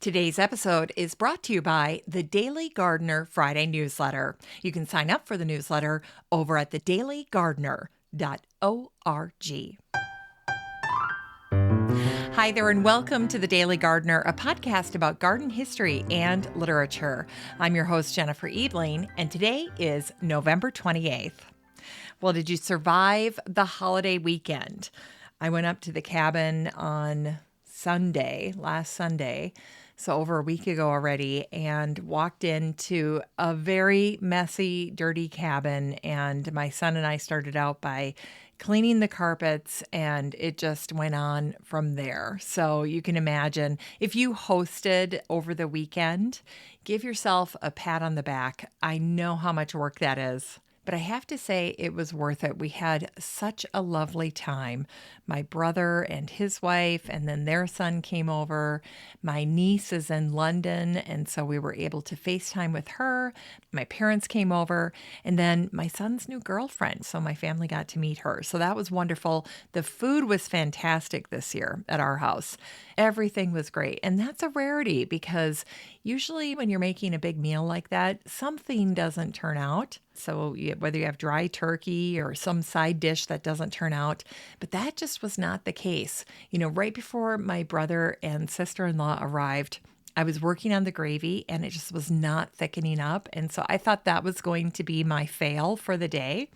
Today's episode is brought to you by the Daily Gardener Friday newsletter. You can sign up for the newsletter over at thedailygardener.org. Hi there, and welcome to The Daily Gardener, a podcast about garden history and literature. I'm your host, Jennifer Ebling, and today is November 28th. Well, did you survive the holiday weekend? I went up to the cabin on last Sunday, so over a week ago already, and walked into a very messy, dirty cabin. And my son and I started out by cleaning the carpets, and it just went on from there. So you can imagine if you hosted over the weekend, give yourself a pat on the back. I know how much work that is. But I have to say it was worth it. We had such a lovely time. My brother and his wife, and then their son came over. My niece is in London, and so we were able to FaceTime with her. My parents came over, and then my son's new girlfriend. So my family got to meet her. So that was wonderful. The food was fantastic this year at our house. Everything was great. And that's a rarity because usually when you're making a big meal like that, something doesn't turn out. So whether you have dry turkey or some side dish that doesn't turn out, but that just was not the case. Right before my brother and sister-in-law arrived, I was working on the gravy and it just was not thickening up. And so I thought that was going to be my fail for the day.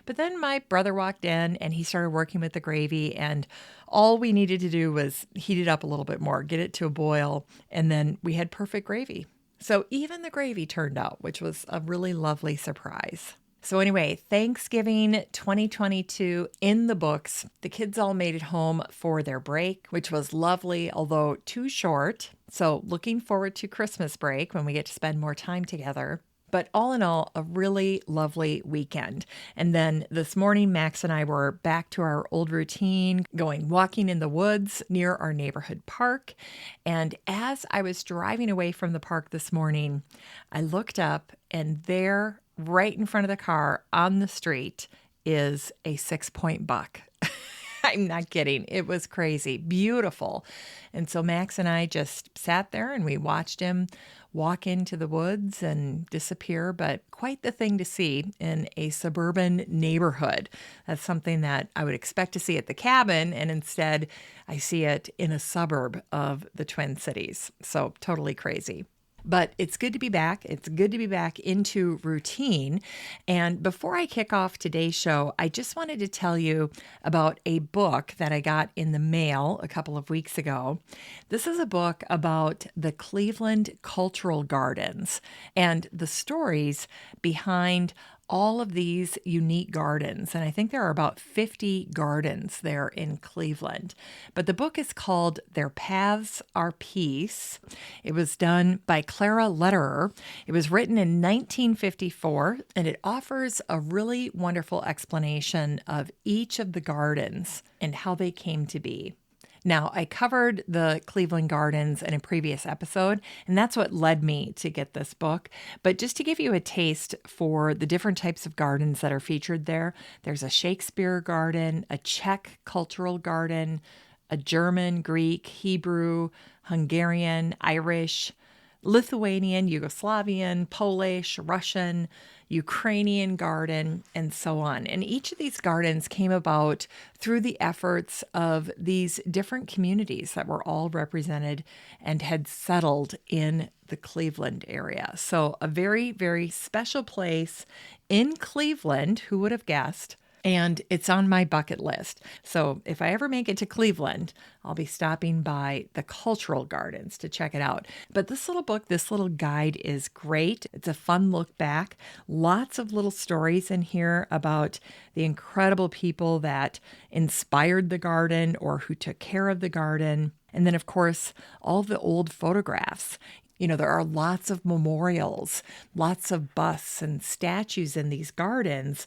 But then my brother walked in and he started working with the gravy, and all we needed to do was heat it up a little bit more, get it to a boil, and then we had perfect gravy. So even the gravy turned out, which was a really lovely surprise. So anyway, Thanksgiving 2022 in the books. The kids all made it home for their break, which was lovely, although too short. So looking forward to Christmas break when we get to spend more time together. But all in all, a really lovely weekend. And then this morning, Max and I were back to our old routine, going walking in the woods near our neighborhood park. And as I was driving away from the park this morning, I looked up, and there, right in front of the car on the street, is a 6-point buck. I'm not kidding. It was crazy. Beautiful. And so Max and I just sat there and we watched him walk into the woods and disappear, but quite the thing to see in a suburban neighborhood. That's something that I would expect to see at the cabin, and instead I see it in a suburb of the Twin Cities. So totally crazy. But it's good to be back. It's good to be back into routine. And before I kick off today's show, I just wanted to tell you about a book that I got in the mail a couple of weeks ago. This is a book about the Cleveland Cultural Gardens and the stories behind all of these unique gardens. And I think there are about 50 gardens there in Cleveland. But the book is called Their Paths Are Peace. It was done by Clara Lederer. It was written in 1954, and it offers a really wonderful explanation of each of the gardens and how they came to be. Now, I covered the Cleveland Gardens in a previous episode, and that's what led me to get this book. But just to give you a taste for the different types of gardens that are featured there, there's a Shakespeare garden, a Czech cultural garden, a German, Greek, Hebrew, Hungarian, Irish, Lithuanian, Yugoslavian, Polish, Russian, Ukrainian garden, and so on. And each of these gardens came about through the efforts of these different communities that were all represented and had settled in the Cleveland area. So a very, very special place in Cleveland, who would have guessed? And it's on my bucket list. So if I ever make it to Cleveland, I'll be stopping by the Cultural Gardens to check it out. But this little book, this little guide is great. It's a fun look back. Lots of little stories in here about the incredible people that inspired the garden or who took care of the garden. And then, of course, all the old photographs. There are lots of memorials, lots of busts and statues in these gardens.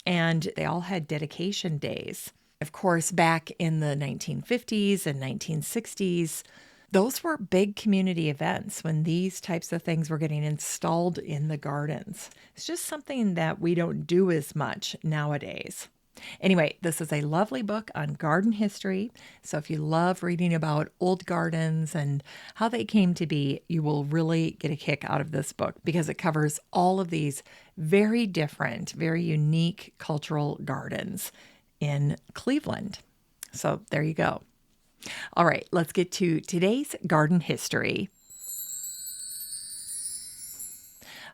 And they all had dedication days. Of course, back in the 1950s and 1960s, those were big community events when these types of things were getting installed in the gardens. It's just something that we don't do as much nowadays. Anyway, this is a lovely book on garden history. So if you love reading about old gardens and how they came to be, you will really get a kick out of this book because it covers all of these very different, very unique cultural gardens in Cleveland. So there you go. All right, let's get to today's garden history.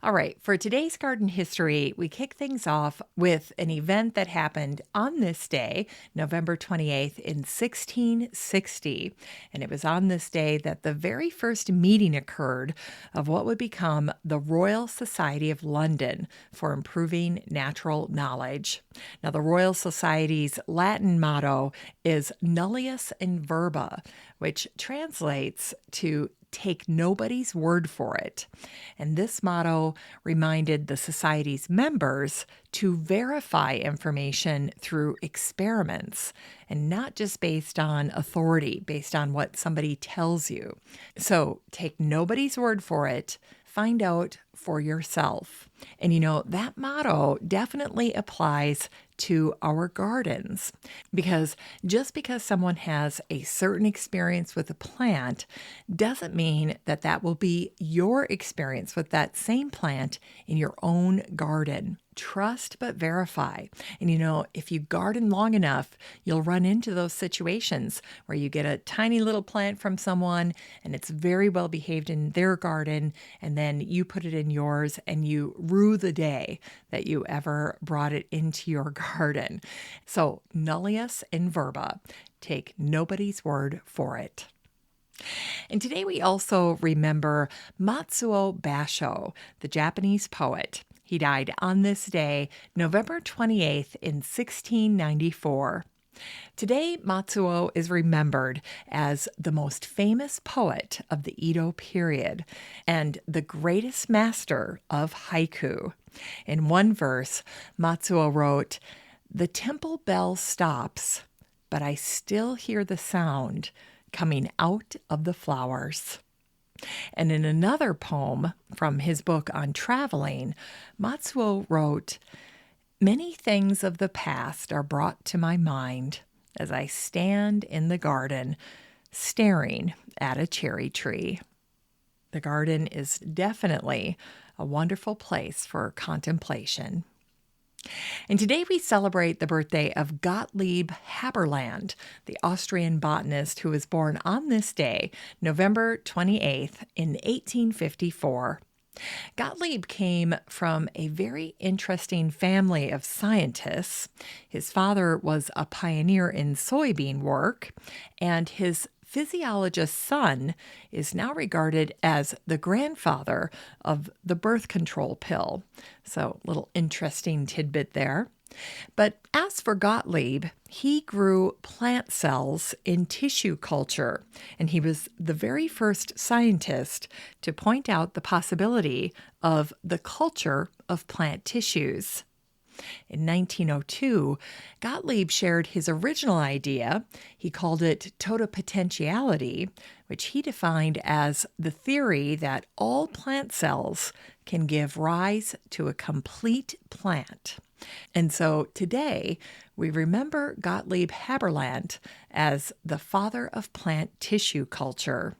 All right, for today's garden history, we kick things off with an event that happened on this day, November 28th in 1660. And it was on this day that the very first meeting occurred of what would become the Royal Society of London for Improving Natural Knowledge. Now, the Royal Society's Latin motto is Nullius in Verba, which translates to take nobody's word for it. And this motto reminded the society's members to verify information through experiments and not just based on authority, based on what somebody tells you. So take nobody's word for it. Find out for yourself. And that motto definitely applies to our gardens because just because someone has a certain experience with a plant doesn't mean that that will be your experience with that same plant in your own garden. Trust but verify. And if you garden long enough, you'll run into those situations where you get a tiny little plant from someone and it's very well behaved in their garden, and then you put it in yours and you rue the day that you ever brought it into your garden. So nullius in verba, take nobody's word for it. And today we also remember Matsuo Basho, the Japanese poet. He died on this day, November 28th in 1694. Today, Matsuo is remembered as the most famous poet of the Edo period and the greatest master of haiku. In one verse, Matsuo wrote, "The temple bell stops, but I still hear the sound coming out of the flowers." And in another poem from his book on traveling, Matsuo wrote, "Many things of the past are brought to my mind as I stand in the garden staring at a cherry tree." The garden is definitely a wonderful place for contemplation. And today we celebrate the birthday of Gottlieb Haberlandt, the Austrian botanist who was born on this day, November 28th in 1854. Gottlieb came from a very interesting family of scientists. His father was a pioneer in soybean work, and his physiologist son is now regarded as the grandfather of the birth control pill. So, little interesting tidbit there. But as for Gottlieb, he grew plant cells in tissue culture, and he was the very first scientist to point out the possibility of the culture of plant tissues. In 1902, Gottlieb shared his original idea. He called it totipotentiality, which he defined as the theory that all plant cells can give rise to a complete plant. And so today, we remember Gottlieb Haberlandt as the father of plant tissue culture.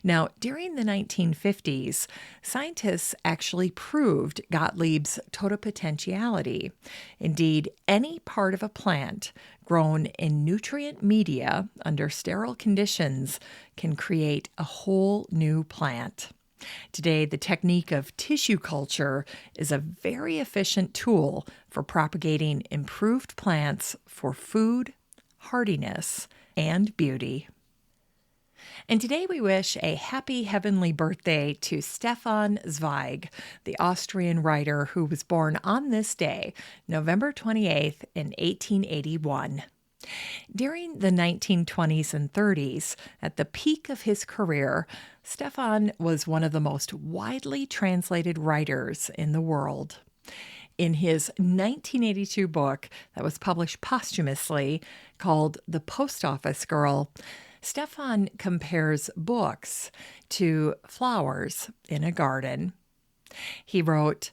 Now, during the 1950s, scientists actually proved Gottlieb's totipotentiality. Indeed, any part of a plant grown in nutrient media under sterile conditions can create a whole new plant. Today, the technique of tissue culture is a very efficient tool for propagating improved plants for food, hardiness, and beauty. And today we wish a happy heavenly birthday to Stefan Zweig, the Austrian writer who was born on this day, November 28th in 1881. During the 1920s and 30s, at the peak of his career, Stefan was one of the most widely translated writers in the world. In his 1982 book that was published posthumously called The Post Office Girl, Stefan compares books to flowers in a garden. He wrote,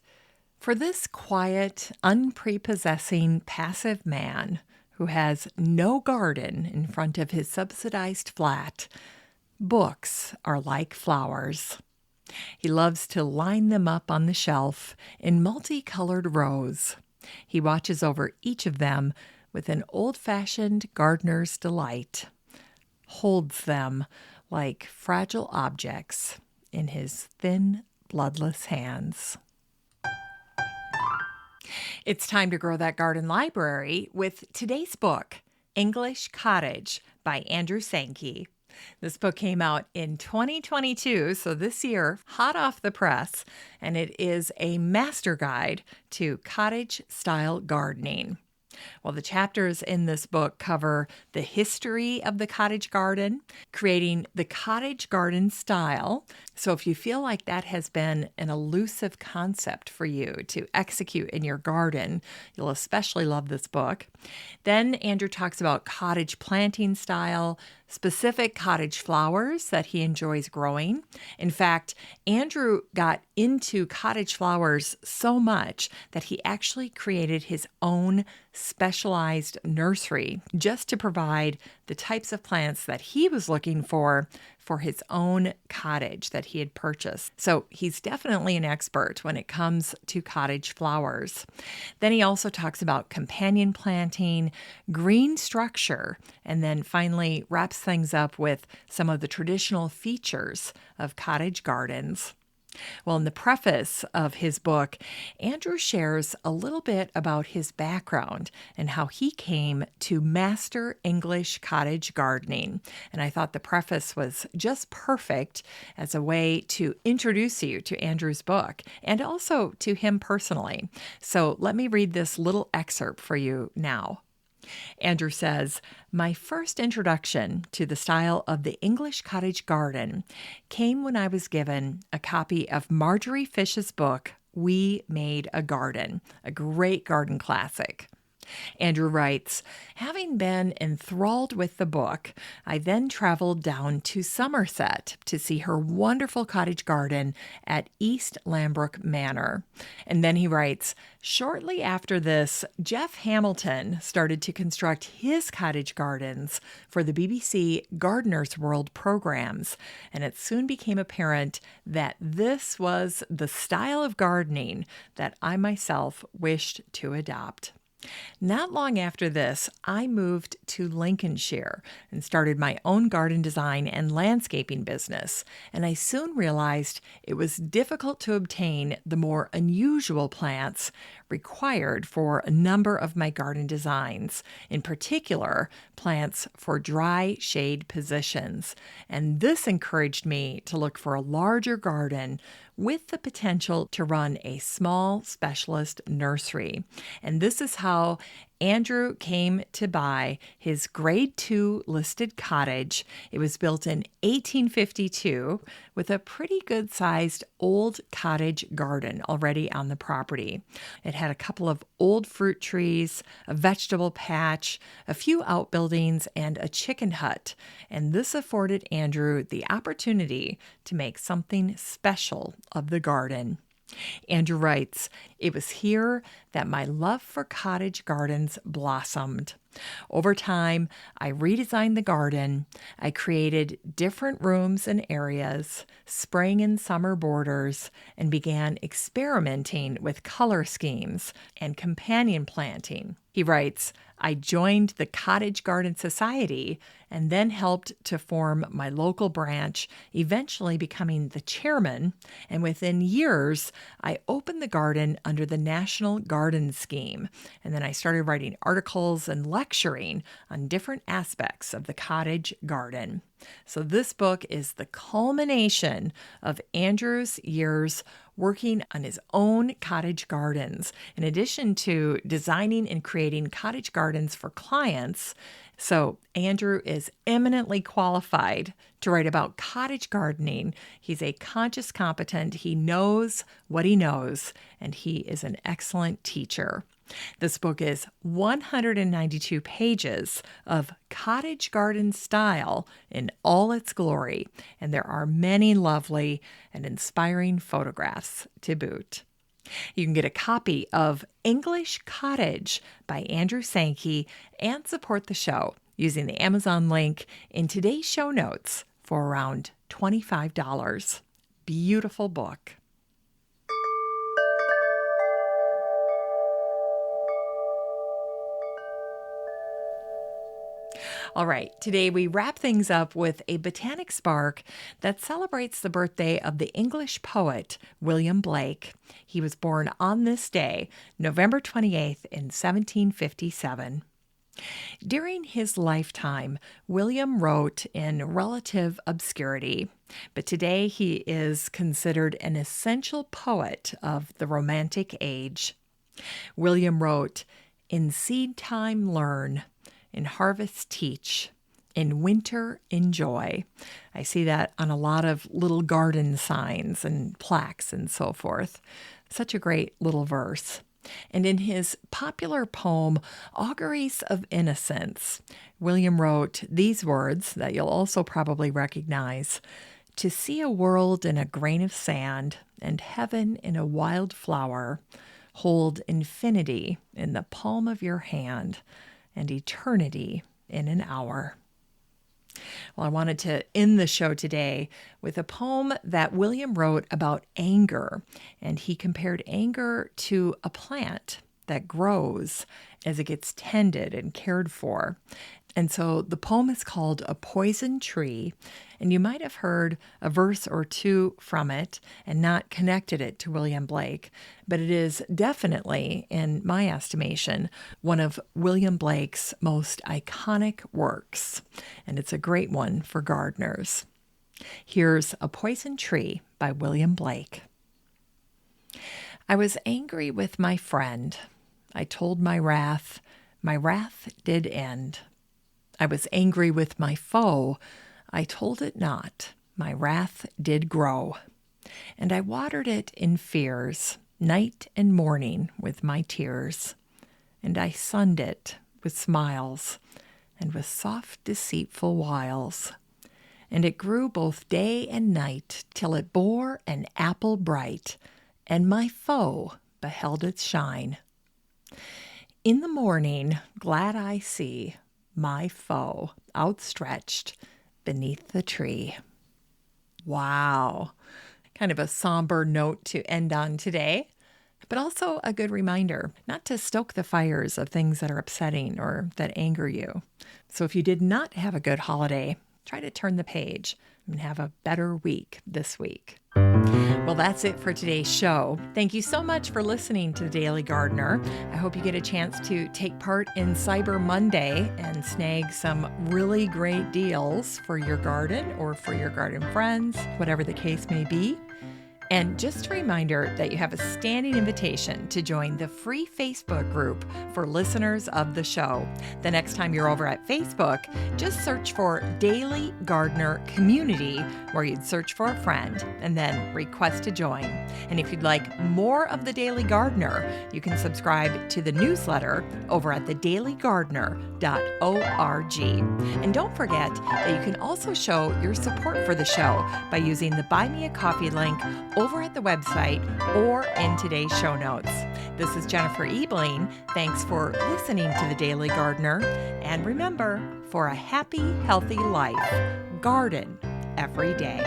For this quiet, unprepossessing, passive man who has no garden in front of his subsidized flat, books are like flowers. He loves to line them up on the shelf in multicolored rows. He watches over each of them with an old-fashioned gardener's delight, holds them like fragile objects in his thin, bloodless hands. It's time to grow that garden library with today's book, English Cottage by Andrew Sankey. This book came out in 2022, so this year, hot off the press, and it is a master guide to cottage-style gardening. Well, the chapters in this book cover the history of the cottage garden, creating the cottage garden style. So if you feel like that has been an elusive concept for you to execute in your garden, you'll especially love this book. Then Andrew talks about cottage planting style, specific cottage flowers that he enjoys growing. In fact, Andrew got into cottage flowers so much that he actually created his own specialized nursery just to provide the types of plants that he was looking for his own cottage that he had purchased. So he's definitely an expert when it comes to cottage flowers. Then he also talks about companion planting, green structure, and then finally wraps things up with some of the traditional features of cottage gardens. Well, in the preface of his book, Andrew shares a little bit about his background and how he came to master English cottage gardening. And I thought the preface was just perfect as a way to introduce you to Andrew's book and also to him personally. So let me read this little excerpt for you now. Andrew says, "My first introduction to the style of the English cottage garden came when I was given a copy of Marjorie Fish's book, We Made a Garden, a great garden classic." Andrew writes, "Having been enthralled with the book, I then traveled down to Somerset to see her wonderful cottage garden at East Lambrook Manor." And then he writes, "Shortly after this, Jeff Hamilton started to construct his cottage gardens for the BBC Gardener's World programs, and it soon became apparent that this was the style of gardening that I myself wished to adopt." Not long after this, I moved to Lincolnshire and started my own garden design and landscaping business, and I soon realized it was difficult to obtain the more unusual plants required for a number of my garden designs, in particular, plants for dry shade positions. And this encouraged me to look for a larger garden with the potential to run a small specialist nursery. And this is how Andrew came to buy his grade 2 listed cottage. It was built in 1852 with a pretty good sized old cottage garden already on the property. It had a couple of old fruit trees, a vegetable patch, a few outbuildings, and a chicken hut. And this afforded Andrew the opportunity to make something special of the garden. Andrew writes, "It was here that my love for cottage gardens blossomed. Over time, I redesigned the garden. I created different rooms and areas, spring and summer borders, and began experimenting with color schemes and companion planting." He writes, "I joined the Cottage Garden Society and then helped to form my local branch, eventually becoming the chairman. And within years, I opened the garden under the National Garden Scheme. And then I started writing articles and lecturing on different aspects of the cottage garden." So this book is the culmination of Andrew's years working on his own cottage gardens, in addition to designing and creating cottage gardens for clients. So Andrew is eminently qualified to write about cottage gardening. He's a conscious competent. He knows what he knows, and he is an excellent teacher. This book is 192 pages of cottage garden style in all its glory, and there are many lovely and inspiring photographs to boot. You can get a copy of English Cottage by Andrew Sankey and support the show using the Amazon link in today's show notes for around $25. Beautiful book. All right, today we wrap things up with a botanic spark that celebrates the birthday of the English poet William Blake. He was born on this day, November 28th in 1757. During his lifetime, William wrote in relative obscurity, but today he is considered an essential poet of the Romantic age. William wrote, "In seed time learn, in harvest teach, in winter enjoy." I see that on a lot of little garden signs and plaques and so forth. Such a great little verse. And in his popular poem, Auguries of Innocence, William wrote these words that you'll also probably recognize: "To see a world in a grain of sand and heaven in a wild flower, hold infinity in the palm of your hand and eternity in an hour." Well, I wanted to end the show today with a poem that William wrote about anger, and he compared anger to a plant that grows as it gets tended and cared for. And so the poem is called A Poison Tree, and you might have heard a verse or two from it and not connected it to William Blake, but it is definitely, in my estimation, one of William Blake's most iconic works, and it's a great one for gardeners. Here's A Poison Tree by William Blake. I was angry with my friend. I told my wrath did end. I was angry with my foe. I told it not. My wrath did grow. And I watered it in fears, night and morning with my tears. And I sunned it with smiles and with soft deceitful wiles. And it grew both day and night till it bore an apple bright, and my foe beheld its shine. In the morning glad I see my foe outstretched beneath the tree. Wow. Kind of a somber note to end on today, but also a good reminder not to stoke the fires of things that are upsetting or that anger you. So if you did not have a good holiday, try to turn the page and have a better week this week. Well, that's it for today's show. Thank you so much for listening to The Daily Gardener. I hope you get a chance to take part in Cyber Monday and snag some really great deals for your garden or for your garden friends, whatever the case may be. And just a reminder that you have a standing invitation to join the free Facebook group for listeners of the show. The next time you're over at Facebook, just search for Daily Gardener Community, where you'd search for a friend and then request to join. And if you'd like more of The Daily Gardener, you can subscribe to the newsletter over at thedailygardener.org. And don't forget that you can also show your support for the show by using the Buy Me a Coffee link over at the website or in today's show notes. This is Jennifer Ebling. Thanks for listening to The Daily Gardener. And remember, for a happy, healthy life, garden every day.